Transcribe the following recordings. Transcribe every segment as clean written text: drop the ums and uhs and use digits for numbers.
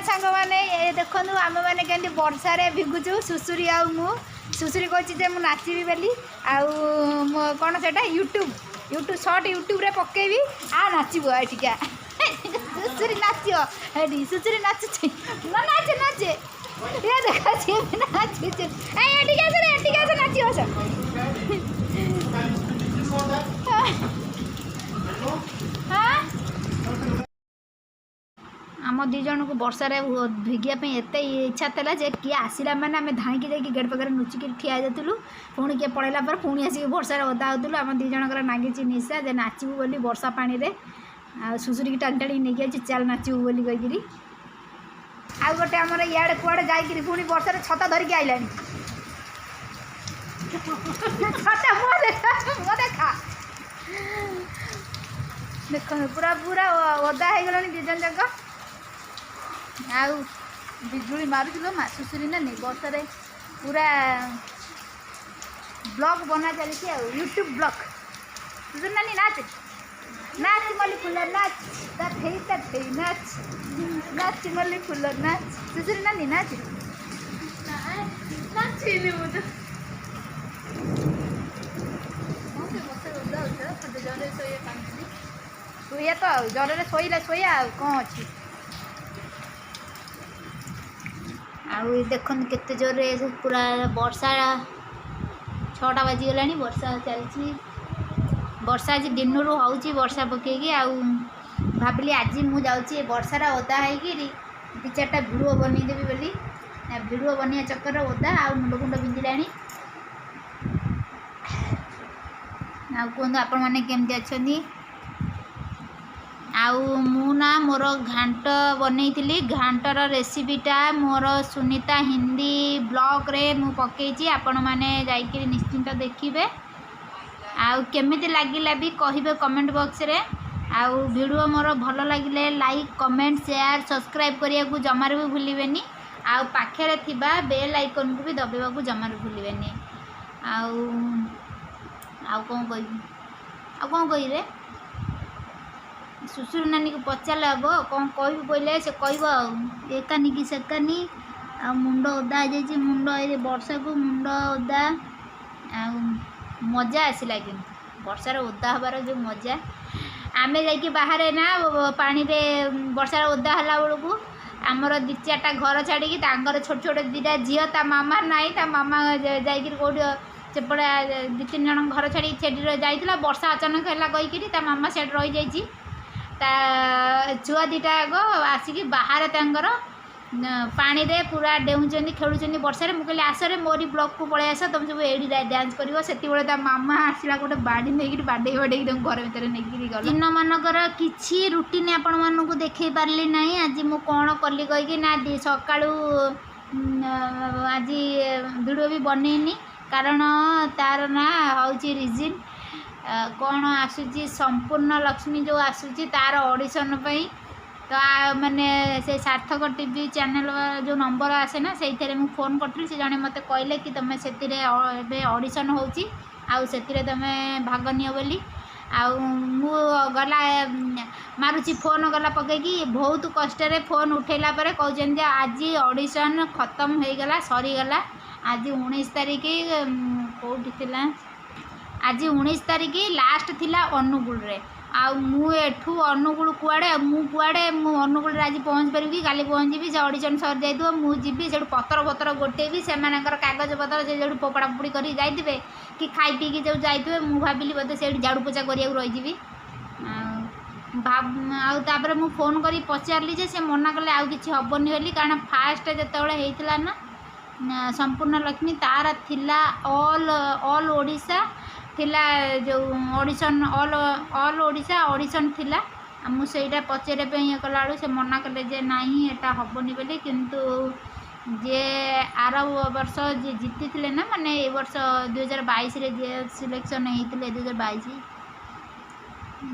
सांग मैंने ये देखो आम मैंने केमती वर्षार भिगुचु सुसुरी सुसुरी कहती मु नाचबी बोली कौन से यूट्यूब सर्ट यूट्यूब रे पकेबी नाचबू एटिका सुसुरी नाच सुसुरी नाचुचे ना नाचे नाचे ये देखा नाचुचे हाँ आम दी जन को वर्षार भिगियापी एत इच्छा था जे किए आसला मैंने आम धाईकी जाकि गेट पाखे लुचिक ठिया जाऊँ पुणी किए पलैला पर पुणी आसिक वर्षार ओदा होलु आम दी जनकर नागिची निशा जे नाचबू बोली वर्षा पानी रे सुसुरी की टाणी टाणी नहीं आई चल नाचबू बोली कहीकि आउ गोटे आमर इे कुआड़े जाकि पुणी वर्षार छता धरिकी आइला छता मुँह देखा देख पूरा पूरा ओदा हो गला दी जन जाक आउ बिजुली मारुल सुसुरी नानी वर्षार पूरा ब्लॉग बना चली यूट्यूब ब्लॉग सुसुरी नानी नाच नाच मल्ली फुल नाच नाच नाच मल्ली फुल नाच सुसुरी नानी नाच शुआ तो जर शोला शोया कौन अच्छी आउ देख केते जोर पूरा वर्षा 6टा बाजीगला वर्षा चलती वर्षा आज दिन रू हूँ वर्षा पकईकि भाविली आज मुझे वर्षार ओदा होगी दी 4टा भिडियो बनईदेवी बोली भिडियो बनवा चक्कर ओदा मुंड फुंड पिंधिला कहतु आपण मैंने केमती अच्छा मुना मोर घांट बनई घांटर रेसिपीटा मोर सुनीता हिंदी ब्लॉग रे मु पकई आपण मैंने जाकि निश्चिंत देखिए केमिति लागिला भी कहिबे कमेंट बॉक्स रे वीडियो मोर भल लगिले लाइक कमेंट शेयर सब्सक्राइब करिया को जमार भी भूलिबेनी पाखे थिबा बेल आइकन को भी दबाइबा को जमार भूलिबेनी कौन कही रे सुसुरी नानी को पचारे आग कौन कह कहले से कह एकानी कि सेकानी मुंड ओदा हो मुंड वर्षा को मुंड ओदा मजा आसला कि वर्षार ओदा हबार जो मजा आम जा बाहर ना पानी रे वर्षार ओदा हला बेलू आमर 2-4टा घर छाड़ी छोट छोट 2टा झील ता मामा नाई ता मामा जाकि कौट सेपटे 2-3 जन घर छाड़ी से जाइला वर्षा अचानक है कहीकि ता मामा से रही जाइए ता छुआ 2टा आग आसिक बाहर तांकर पानी रे पूरा डेउचंदी खेलुचंदी वर्षार मुझे आसरे मोरी ब्लॉक को पलि आस तुम सब एडी डांस कर से मामा आसला गोटे बाड़ी नहीं बाडे बाडे तुम घर भितर नहीं गल दिन मानकर किसी रुटीन आपण मानक देखे पार्ली ना आज मु कौन कली कहीकि ना सकाळू आज वीडियो भी बनईनी कारण तार ना हूँ रिजिन कौन आसूची संपूर्ण लक्ष्मी जो आसूची तार ऑडिशन पे तो माने से सार्थक टीवी चैनल जो नंबर आसे ना से फोन करी से जड़े मत कहले कि तुम से ऑडिशन होची तुम भाग नियो बोली मु गला मारुची फोन गला पकईकि बहुत कष्ट फोन उठेला पर कहते आज ऑडिशन खत्म हो गला सरीगला आज 19 तारिख कौटी थिला आज 19 तारिख लास्ट थिला अनुगुल रे एठू अनुगुल कुआड़े मु अनुगुल आज पहुँच पारि कि काली पहुँची से ऑडिशन सर जाइए मुझी से पतर पतर गोटेबी से कागज पतर से जो पोपड़ा पोपड़ी कर जाइए कि खाई पीकी जो जाइए मुझे भाविली बोधे से झाड़ू पोछा करा रही तापर मु फोन करी पचारली से मना कले आउ कि हेनी बोली कारण फास्ट जिते होता ना संपूर्ण लक्ष्मी तार थिला ऑल ओडिशा थिला जो ऑडिशन ऑल ओडिशा ऑडिशन थिला मुझे पचारे ये कला से मना कले जे नहीं एटा हेनी बोली किंतु जे आर वर्ष जे जीति थे ना माने ए वर्ष 2022 रे जे सिलेक्शन होते 2022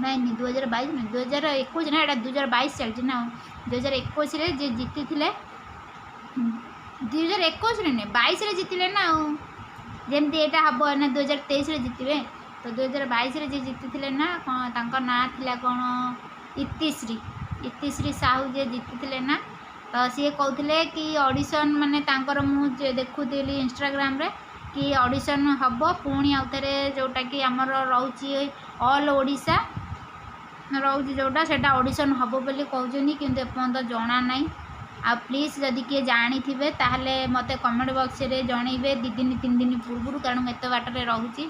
नहीं 2022 नहीं 2021 ना एटा 2022 चलती ना 2021 रे जे जीति थे 2021 रे नहीं 22 रे जीतिले ना जमती एटा हम ना 2023 रे जीतबे तो 2022 रे जे जीति थे ना तांका ना थिला कौन इतिश्री साहू जे जीति थे ना तो सी कहते कि ऑडिशन माने तांकर मुझे देखुली इंस्टाग्राम रे कि ऑडिशन हम पुणी आउ थे जोटा कि आमर रोचे ऑल ओडिशा रोचे जोटा से ऑडिशन हम बोली कहते कि एपर्तंत जना ना आ प्लीज जदि किए जानी थे ताहले मते कमेंट बॉक्स रे जनइबे 2 दिन 3 दिन पूर्व कारण मैं एत बाटर रोचे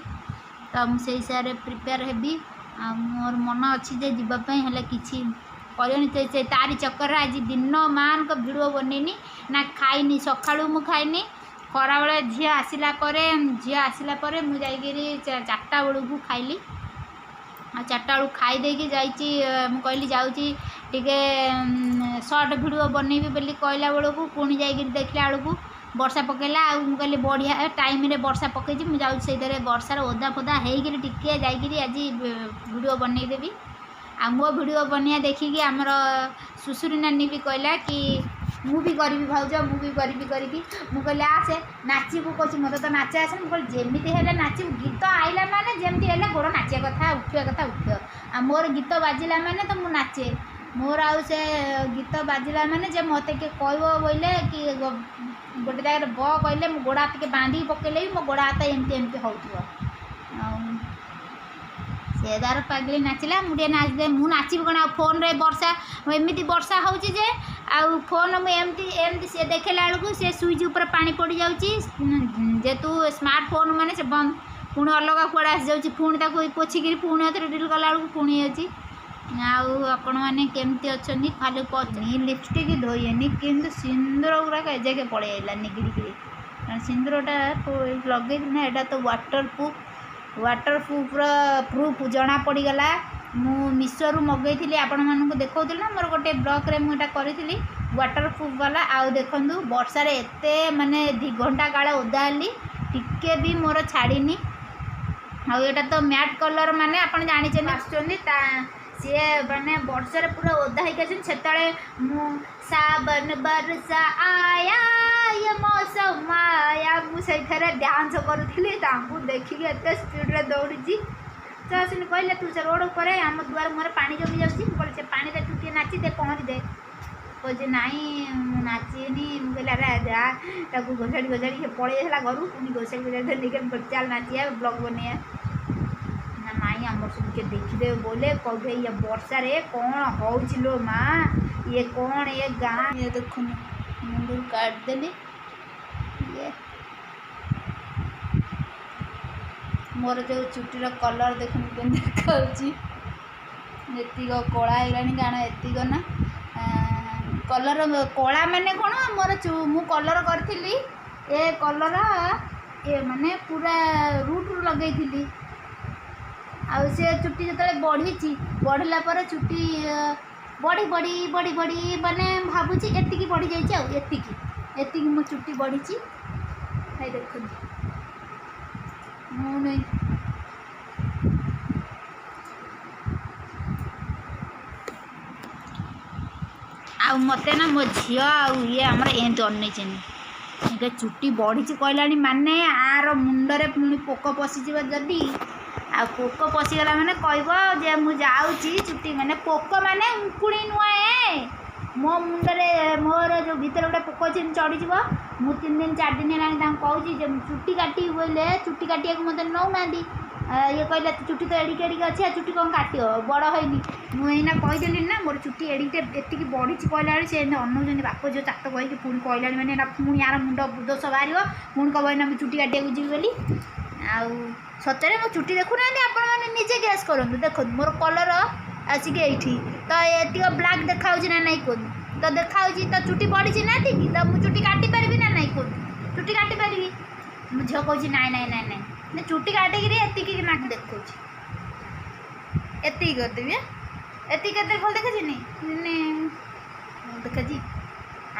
तो मुझे हिसाब से प्रिपेयर हेबी आ मोर मन अच्छी जे जीवाई हेल्ले किसी कर तारी चक्कर आज दिन मान को भिडियो बनईनी ना खाईनी सकाळू मु खाईनी खरा बेले झी आसला मुझे 4टा बेलू खाइली आ 4टा बेलू खाई देकी जाइए कहली जाऊँगी टे सर्ट भिडियो बनईबी बोली कहला बेलू पुणी जा देखला बेलू वर्षा पकेला आ कहली बढ़िया टाइम रे वर्षा पकई मुझे वर्षार ओदा फोदा होकर टिके जाकि आज भिडियो बनईदेवी आ मो भिडियो बनिया देखिकी आमर सुसुरी नानी भी कहला कि मु भी करी भाउज मु भी करी करके मुझे कहली आसे नाचबू कह मत तो नाच आसे मुझे जमी है नाचबू गीत आईला माने जमी है गोड़ नाचा कथा उठ आ मोर गीत बाजिला माने तो मु नाचे मोर आउ से गीत बाजिला माने जे मत किए कह बोले कि गोटे जगह ब कहले मो गोड़ हाथ के बांधी पकेले मो गोड़ हाथ एमती हो से दार पागली नाचिला मुझे नाच दे मु नाची कौन फोन रे वर्षा एमती वर्षा होची जे आ फोन एमती सी देखला बेलू से स्विच ऊपर पानी पड़ जाऊँगी जेहेतु स्मार्टफोन माने से बंद पुणी अलग कूड़ा आसी जाऊँगी पुणी पोछिकी पुणी डिल कला बेलू पुणी अच्छी आपण मैंने केमती अच्छा खाली पचनी लिपस्टिक धोएनी कि सिंदूर गुड़ाक एजाके पलैला निगिड़ी सिंदूरटा लगे ना यहाँ तो वाटर प्रूफ जना पड़गला मु मिशोरू मगई आपण मानक देखा ना मोर गोटे ब्लॉग रे मुझे करी वाटर प्रूफ वाला आउ देखु वर्षार एत माने 2 घंटा काले ओदा हली टिके भी मोर छाड़नी आटा तो मैट कलर माने आप जानी सी मैंने वर्षार पूरा ओदा होते मु साबन बरसा आया ये मौसम आया मुझे डांस करूँ देखिए एत स्पीड रे दौड़ी तो आसने कहले तू से रोड पर आम दुआर मुहर पानी जमी जाऊँगी से पानी तू टे नाची दे पहुँच दे कहे नाई नाचेनी मुझे अरे घोषाड़ी पलैला घर पुणी घोषाड़ी चल नाचिया ब्लॉग बनैया ना माई आम सब किए देखिदे बोले कहे ये वर्षा रे कौन हो माँ ये कौन ये गाँ ये देख मुंड काटदेली ये मोर जो चुटीर कलर देखुन के देखा एतिक कला है कारण एतिक ना कलर कला माने कौन मोर मु कलर करी ए कलर ये माने पूरा रूट लगे आउ से चुटी जो बढ़ला पर चुटी बढ़ी बढ़ी बढ़ी बढ़ी माने भावुची एतिकी बढ़ी जाइए एतिकी मो चुटी बढ़ी है देख नहीं आउ मत ना मो झी ये आमर एमती अनई चुटी बढ़ी कहला माने आर मुंडरे पुणी पोक पशिज जदि आ पोक पशिगला माने कह जे मु जाऊँगी चुटी माने पोक माने उंकुणी नुए मो मुंडरे मोर जो भीतर गोटे पोक अच्छे चढ़ीज मु 3 दिन 4 दिन है कहूँ चुटी काटी बोले चुटी काटिया मत नौना ये कहला चुटी तो एडिक एडिक अच्छे चुटी कौन काट बड़ होनी मुझे कहीदेली ना मोर चुटी एडिक एति बढ़ी कहला से अनौन बाप जो चात कहीकि पुणी कहला मैंने पुणी यार मुंड दोष बाहर पुणी कह चुटी काटिया जी बोली आउ सतरे मो चुटी देखुना आपने निजे गैस करूँ देख मोर कलर आसिक ये तो ये ब्लाक देखा ना नहीं कौन तो देखा तो चुटी बढ़ी ना ठीक तो मुझे चुटी काटी पारि ना नहीं कौन चुटी काटी पारि मो झील कह नाई नाई नाई नाई चुटी काटिकी एतिकी ना देखा एति करदेवी एति भल देखी देखा जी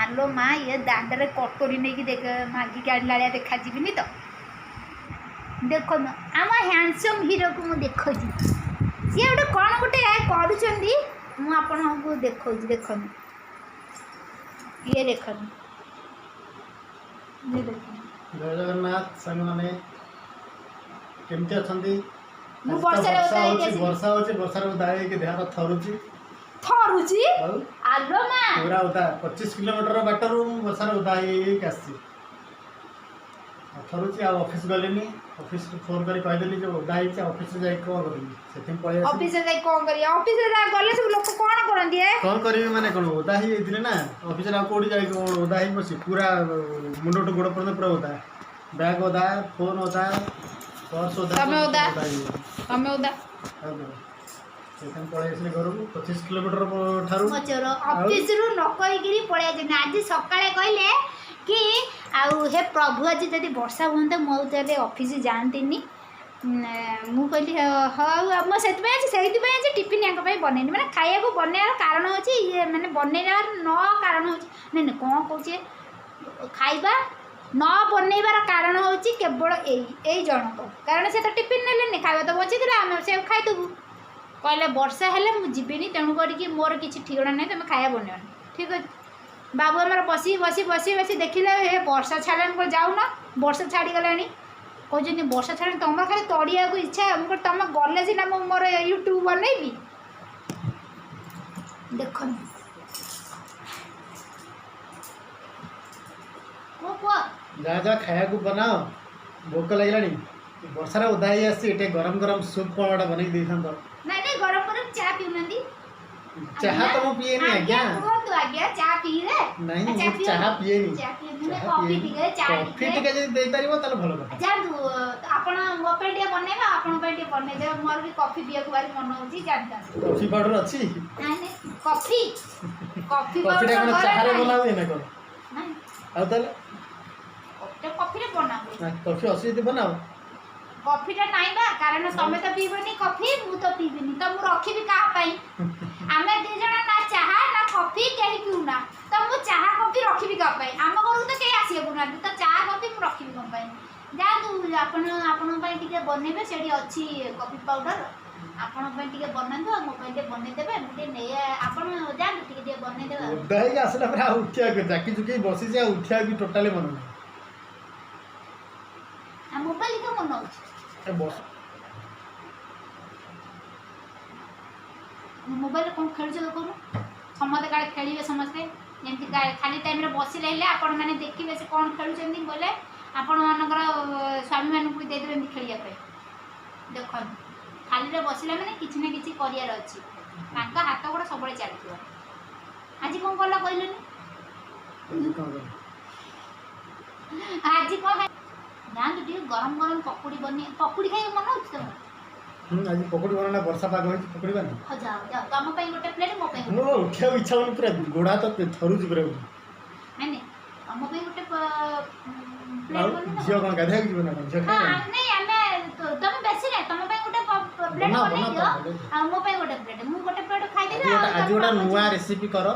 आलो माँ ये दांडे कटोरी नहीं देख मागिक आड़ला देखा जीविनी तो देख आम हैंडसम हीरो को मुझे देखा सी गोटे कौन गोटे कर देखा देख ये देख जय जगन्नाथ संग माने केमती अछंती वर्षा वर्षा होची वर्षा रे दाई के देह थरुची କରୁଛି ଆଉ ଆଲୋ ମା पूरा उदा 25 किलोमीटर बाटरू बसार उदा आसी थरुची आ ऑफिस गलेनी ऑफिस फोन करी कहदेली जो उदा ही ऑफिस जाई को करबी सेथिं पळे आसी ऑफिस जाई कोन करी ऑफिस जा गले सब लोग कोन करंदी है कोन करबी माने कोन उदा ही दिले ना ऑफिस रा कोडी जाई को उदा ही बसी पूरा मुंडो टु गोड़ पर्यंत पूरा उदा बैग उदा फोन उदा पर्स उदा तमे उदा सेथिं पळे आसी घर को 25 किलोमीटर ठारू मचर ऑफिस रु न कहि गिरी पळे जे आज सकाळे कहले कि आउ हे प्रभु आज जदि वर्षा होता मुझे ऑफिस जानती मु कहली हाँ मुझे आज टिफिन यहाँ बनैनी मैंने खाया को बनैर कारण हो मैंने बनैबार न कारण हो नहीं कौन कहे खाइबा न बनैबार कारण हो केवल यही जनक कारण से तो टिफिन ने खावा तो बची आम से खाईदेबू कहले वर्षा हेले मुझे तेणु करके मोर किसी ठिकना नहीं तुम खाया बनैबा ठीक अच्छे बाबू आमर बसी बसी बसी बसी देखिले हे वर्षा छाड़ा जाऊन वर्षा छाड़ी गला कहते वर्षा छाड़ी तुम खाली तड़िया को इच्छा है तुम गले सीना मोर यूट्यूब बनैबी देख जा जा खाया को बनाओ भोक लगे वर्षा उदा ही आसी गरम गरम सूप कौन बन नहीं गरम गरम चा पीऊना चाहा तो पिए नहीं आज्ञा कहतु आज्ञा चा पी रे नहीं चाहा पिए नहीं चा पी कॉफी टिके चा कॉफी टिके जे देई परिबो ताले भलो कथा जानतु आपण मो पे टिके बनेबा आपण पे टिके बने दे मोर भी कॉफी पिया को बारी मन होची जानता कॉफी पाउडर अछि नहीं कॉफी कॉफी कॉफी रे कोन चाहा रे बनावे ना कोन नहीं आ ताले कॉफी रे बनावे कॉफी अछि दे बनाओ कॉफीटा नाई बा कारण तमे तो पीबनी कॉफी मु तो पीबनी तो मु रखी भी का पाई आमे दे जणा ना चाहा ना कॉफी केही पिउना तो मु चाहा कॉफी रखी भी का पाई आम घर तो केही आसी गुना तो चाहा कॉफी मु रखी भी का पाई जा तू आपण पई टिके बनेबे सेडी अछि कॉफी पाउडर आपण पई टिके बनांदो मो पई टिके बने देबे मु टिके नै आपण जा टिके बने देबे उदाई के आसला पर उठिया के जाकी जुकी बसी जे उठिया की टोटली मन आ मोबाइल के मन होछि बस मोबाइल कौन खेल करूँ समस्ते काले खेलिए समस्ते जमी खाली टाइम बस रही आपण मैंने देखिए से कौन खेलुँच बोले आपण मानकर स्वामी मानक भी देदेवे खेलने देख खाली बसला मैंने किसी ना कि करार अच्छी हाथ गोड़ सब चलती आज कौन कल कहल आज कौन जान टे गरम गरम पकुड़ी बनी पकुड़ी खाई मन हो तुम आज पकोड़ी बनाना वर्षा पाग होई पकोड़ी बना हो जाओ जाओ तुम पे गोटे प्लेट मो पे मो उठिया इच्छा होनी पूरा गोड़ा तो थरुज पूरा नहीं नहीं तुम पे गोटे प्लेट बना झियो कोन गाधा की बना झियो हां नहीं हमें तुम बेसी नहीं तुम पे गोटे प्लेट बना दियो आ मो पे गोटे प्लेट मु गोटे प्लेट खाई देबे आज गोटा नुवा रेसिपी करो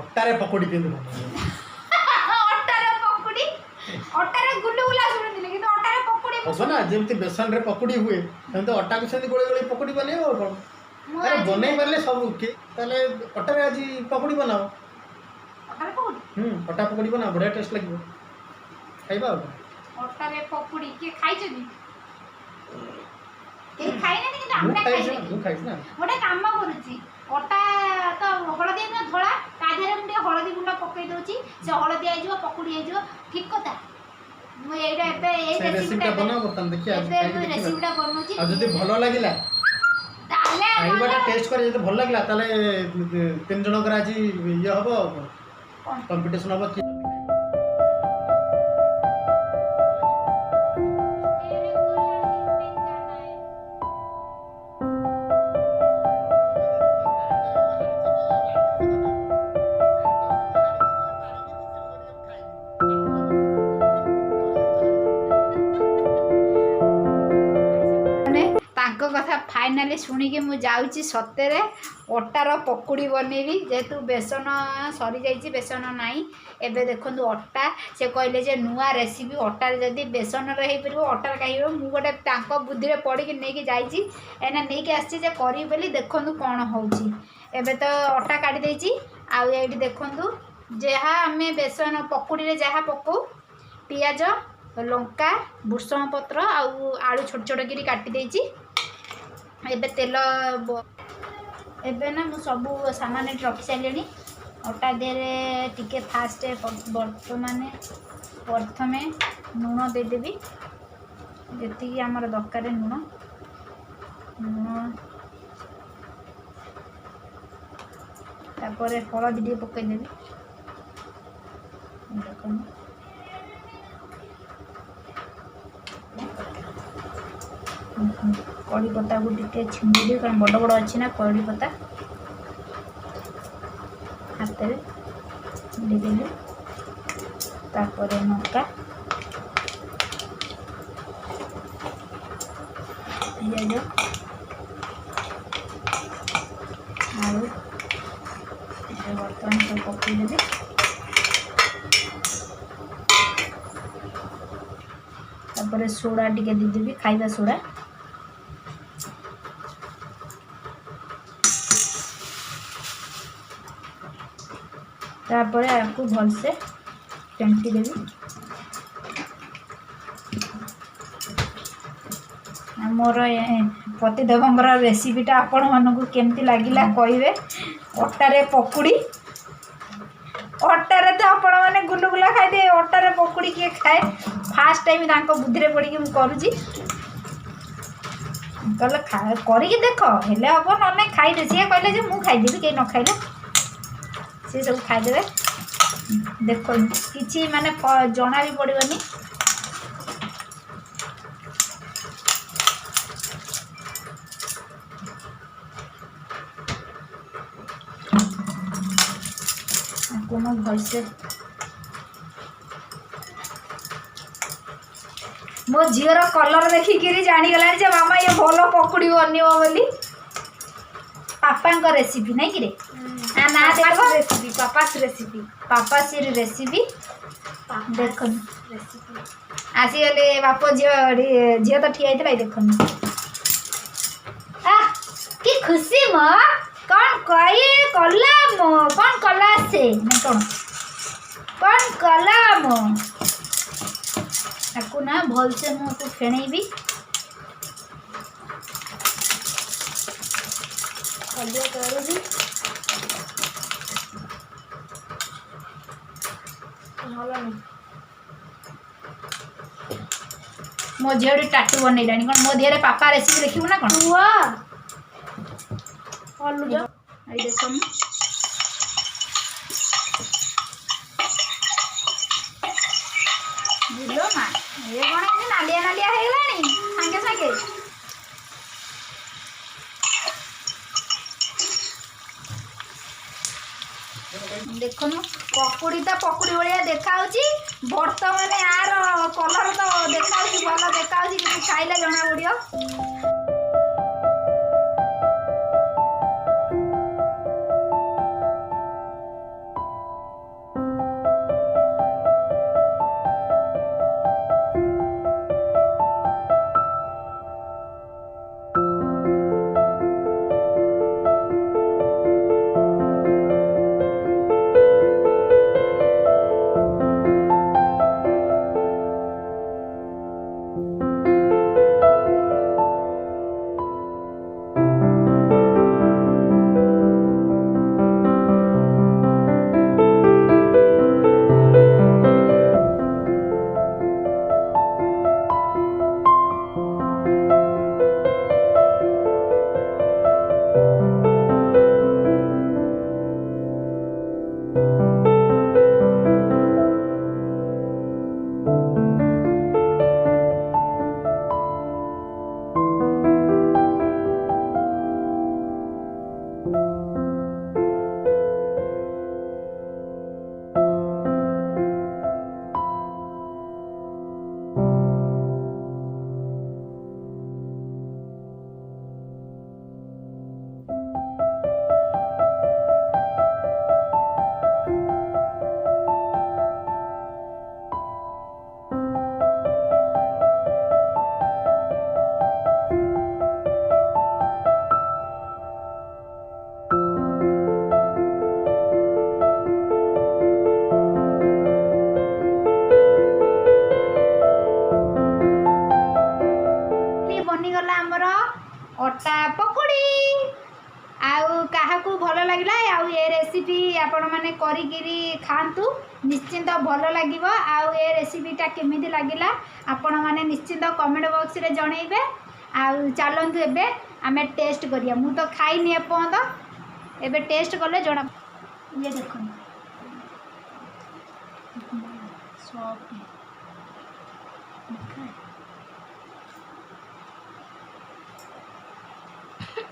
अट्टा रे पकोड़ी केन बना अटारे गुलगुला सुनदिले कि अटारे पकोड़ी होना जेमति बेसन रे पकोड़ी हुए सेमते अट्टा को सेमति गोळे गोळे पकोड़ी बनेबो और कोन अरे बनै परले सब के ताले अटारे आज पकोड़ी बनाओ अटारे पकोड़ी अट्टा पकोड़ी बनाओ बड़ा टेस्ट लागिबो खाइबा अटारे पकोड़ी के खाइ छबी के खाइ नै कि हमने खाइ ना गोटे काम करूची अटा तो हलदी न धोला ताधरे मुटे हलदी गुंडा पकई दोची से हलदी आइ जो पकोड़ी आइ जो ठीक कथा मु एटा एते ए रेसिपी बना बतन देखि आज रेसिपीटा बनउची आ जदी भलो लागिला ताले खाइबाटा टेस्ट करे जदी भलो लागिला ताले तीन जण कर आज ये हबो कंपटीशन हबो कथा फाइनाली शुणिकी मु जाऊँगी सतरे अटार पकुड़ी बनैबी जेहेतु बेसन सरी जाइए बेसन नाई एबे देखो अटा से कहले जे नुआ रेसिपी अटार जदि बेसन हो अटार कहीं मु गोटे बुद्धि पढ़ी नहीं जाइए एना नहीं कि आसी करी बोली देखो कौन होची एबे तो अटा काटी देछि आउ ये देखो जहाँ आम बेसन पकुड़ी जहाँ पकाऊ पियाज लंका भुसंग पत्र आलू छोट छोट करी काटी देछि एबे तेल एबे ना मु सब सामान रखी सारे अटा देरे टिके फास्ट बर्तमान प्रथमे लुण देदेवी जी आमर दरकार लुण लुण तापर हलदी टे पकईदेवी देख कड़ी पत्ता को टिके छिंडी कारण बड़ बड़ अच्छी ना कड़ी पत्ता हाथ में छिंडीदेली तापर लंका पियाज आलू बर्तमान सब पकईदेवी तापर सोडा टिके देदेवी खाइबा सोडा तापर आपको भलसे फेंटी देवी मोर पतिदेवर रेसिपीटा आपण मानक केमती लगिला कहे अटारे पकुड़ी अटारे तो आपण मैंने गुलगुला खाई अटारे पकुड़ी किए खाए फास्ट टाइम बुद्धि पड़ी मुझे करुँची कहले कर देख हेले हम ना खाईदे सी कहले मुझे खाईदेवी कहीं न खाइले सी सब खाईदे देख कि माने जना भी पड़ोनी भलसे मो झीर कलर देखिकी जानीगला मामा ये भल पकुड़ी बन बोली पापा रेसिपी नहीं कि ना रेसिपी पापास रेसिपी देख आसीगले बाप झील तो ठिया देख कि खुशी मो कौन कही कला मो कौन कला से नहीं कौन कला मो आपको ना भलसे मुझे फेणेबी मो झील टाटू बनइला कौन मो देह पापा रेसिपी देखू ना कौन देख बुझ माँ ये कौन नालिया नालिया सागे सागे देखो पकुड़ी तो पकुड़ी भाया देखा बर्तमान यार कलर तो देखा भल देखा खाइले जना पड़ो अटा पकुड़ी आउ आपण मैंने करी खातु निश्चिंत भल लगे। आउ ए रेसिपीटा केमिति लागिला आपण मैंने निश्चिंत कमेंट बॉक्स रे जणैबे। आउ चलतु एबे आमे टेस्ट करिया। मु तो खाइनी एपर्यंत, एबे टेस्ट कले जणा। ये देखो सॉफ्ट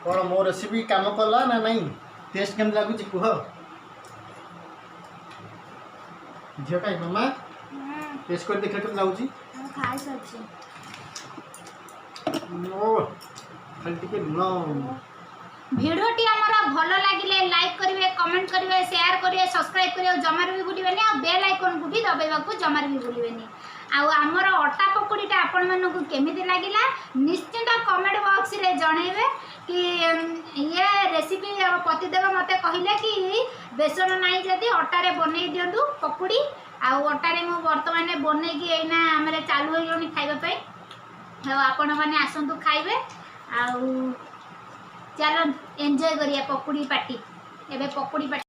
कौन मो रेसिपी काम कला ना नहीं टेस्ट केम लागुची कुह झियो काई मामा टेस्ट कर देखा केम लागुची खाई सच्ची नो खाली टिके नो भिडियोटी आमर भल लगे लाइक करेंगे, कमेंट करेंगे, शेयर करेंगे, सब्सक्राइब करेंगे, जमार भी भूलें आ बेल आइकन को भी दबाइबा जमार भी भूलें। आमर अटा पकोड़ीटा आपण मानक केमिति लागिला निश्चिंत कमेंट बॉक्स रे जणैबे कि ये रेसिपी पतिदेव मते कहले कि बेसन नहीं जदि अटारे बनै दियंतु पकोड़ी। आ अटारे मु वर्तमान बनै कि एना हमरे चालू हो गनी खाइबा पई। आपण माने आसंतु खाइबे। आ चलो एंजॉय करिए पकोड़ी पार्टी। एबे पकोड़ी पार्टी